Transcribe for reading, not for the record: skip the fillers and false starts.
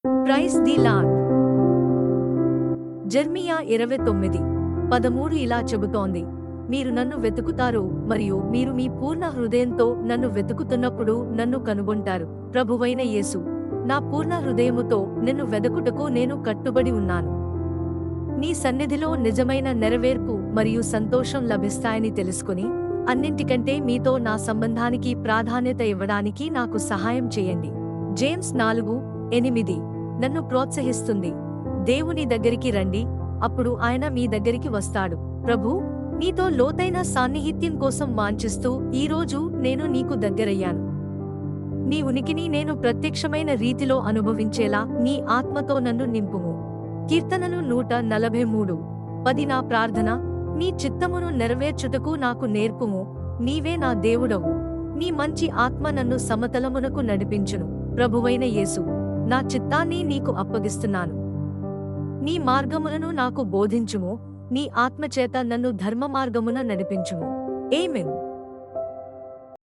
Praise the lord. Jeremiah 29:13 ఇలా చెబుతోంది, మీరు నన్ను వెతుకుతారు మరియు మీరు మీ పూర్ణ హృదయంతో నన్ను వెతుకుతున్నప్పుడు నన్ను కనుగొంటారు. ప్రభువైన యేసు, నా పూర్ణ హృదయముతో నిన్ను వెదకుటకు నేను కట్టుబడి ఉన్నాను. నీ సన్నిధిలో నిజమైన నెరవేర్పు మరియు సంతోషం లభిస్తాయని తెలుసుకుని, అన్నింటికంటే మీతో నా సంబంధానికి ప్రాధాన్యత ఇవ్వడానికి నాకు సహాయం చేయండి. జేమ్స్ 4:8 నన్ను ప్రోత్సహిస్తుంది. దేవుని దగ్గరికి రండి, అప్పుడు ఆయన మీ దగ్గరికి వస్తాడు. ప్రభూ, నీతో లోతైన సాన్నిహిత్యం కోసం వాంఛిస్తూ ఈరోజు నేను నీకు దగ్గరయ్యాను. నీ ఉనికిని నేను ప్రత్యక్షమైన రీతిలో అనుభవించేలా నీ ఆత్మతో నన్ను నింపుము. కీర్తనలు 143:10 నా ప్రార్థన, నీ చిత్తమును నెరవేర్చుటకు నాకు నేర్పుము. నీవే నా దేవుడవు. నీ మంచి ఆత్మ నన్ను సమతలమునకు నడిపించును. ప్రభువైన యేసు, నా చిత్తాన్ని నీకు అప్పగిస్తున్నాను. నీ మార్గములను నాకు బోధించుము. నీ ఆత్మచేత నన్ను ధర్మ మార్గమున నడిపించుము. ఆమేన్.